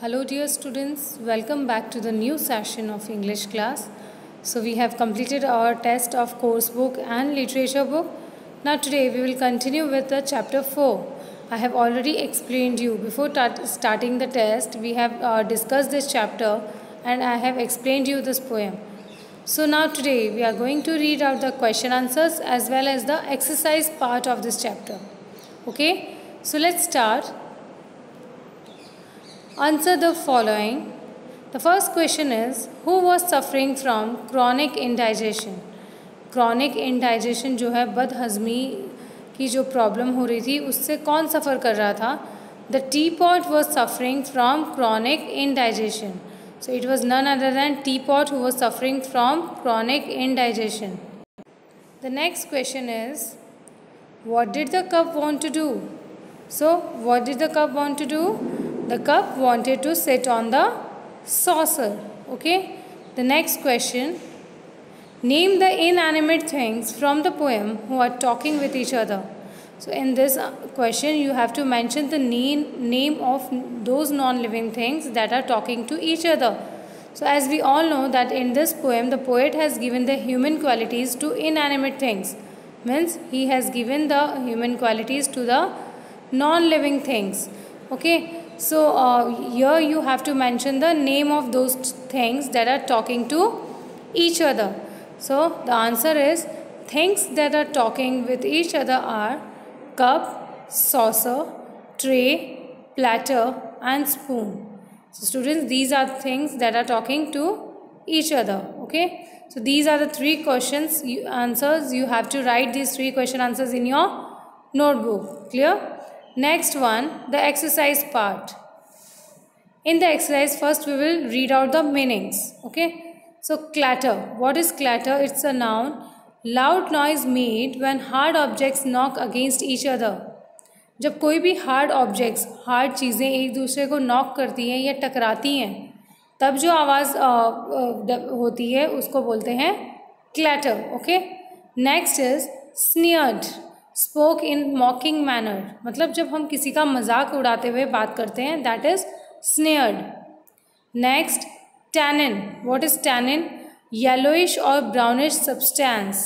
Hello dear students, welcome back to the new session of English class. So we have completed our test of course book and literature book. Now today we will continue with the chapter 4. I have already explained you before starting the test. We have discussed this chapter and I have explained you this poem. So now today we are going to read out the question answers as well as the exercise part of this chapter. Okay, so let's start. Answer the following. The first question is, who was suffering from chronic indigestion? Chronic indigestion जो है बदहजमी की जो problem हो रही थी उससे कौन सफ़र कर रहा था? The teapot was suffering from chronic indigestion. So it was none other than teapot who was suffering from chronic indigestion. The next question is, what did the cup want to do? So what did the cup want to do? The cup wanted to sit on the saucer. Okay. The next question. Name the inanimate things from the poem who are talking with each other. So in this question you have to mention the name of those non-living things that are talking to each other. So as we all know that in this poem the poet has given the human qualities to inanimate things. Means he has given the human qualities to the non-living things. Okay. So here you have to mention the name of those things that are talking to each other. So the answer is, things that are talking with each other are cup, saucer, tray, platter and spoon. So students, these are things that are talking to each other. Okay. So these are the three questions answers. You have to write these three question answers in your notebook. Clear? Next one, the exercise part. In the exercise, first we will read out the meanings. Okay. So clatter. What is clatter? It's a noun. Loud noise made when hard objects knock against each other. जब कोई भी hard objects, hard चीज़ें एक दूसरे को knock करती हैं या टकराती हैं, तब जो आवाज़ होती है उसको बोलते हैं clatter. Okay. Next is sneered. Spoke in mocking manner. मतलब जब हम किसी का मजाक उड़ाते हुए बात करते हैं, that is sneered. Next, tannin. What is tannin? Yellowish or brownish substance.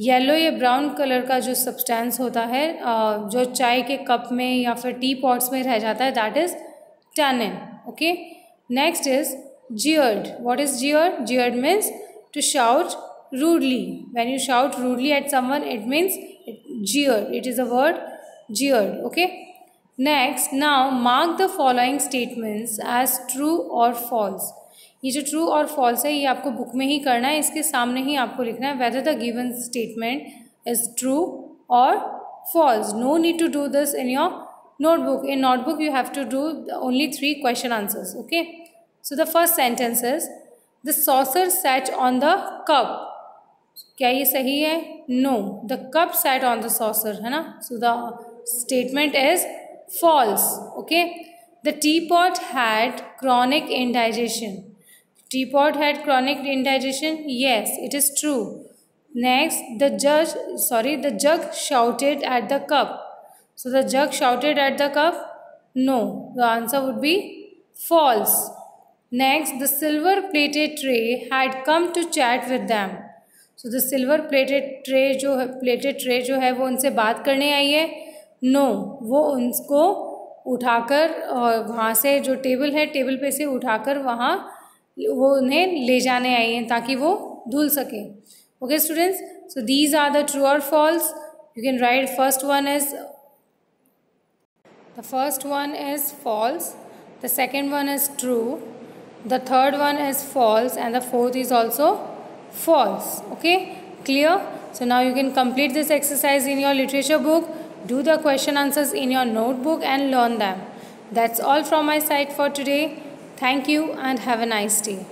Yellow या ब्राउन कलर का जो सब्सटेंस होता है जो चाय के कप में या फिर टी पॉट्स में रह जाता है, that is tannin. Okay. Next is jeered. What is jeered? Jeered means to shout rudely. When you shout rudely at someone, it means jeered. It is a word jeered. Okay. Next, now mark the following statements as true or false. ये जो true और false है ये आपको book में ही करना है. इसके सामने ही आपको लिखना है whether the given statement is true or false. No need to do this in your notebook. In notebook you have to do only 3 question answers. Okay. So the first sentence is, the saucer sat on the cup. क्या ये सही है? No. The cup sat on the saucer, है ना? So the statement is false. Okay. The teapot had chronic indigestion. Teapot had chronic indigestion. Yes, it is true. Next, the jug shouted at the cup. So the jug shouted at the cup. No. The answer would be false. Next, the silver plated tray had come to chat with them. So the silver plated tray जो है वो उनसे बात करने आई है. No, वो उनको उठाकर वहाँ से जो टेबल है टेबल पे से उठाकर वहाँ वो उन्हें ले जाने आई हैं ताकि वो धुल सके. Okay students, so these are the true or false. You can write first one is false, the second one is true, the third one is false and the fourth is also false. Okay, clear? So now you can complete this exercise in your literature book, do the question answers in your notebook and learn them. That's all from my side for today. Thank you and have a nice day.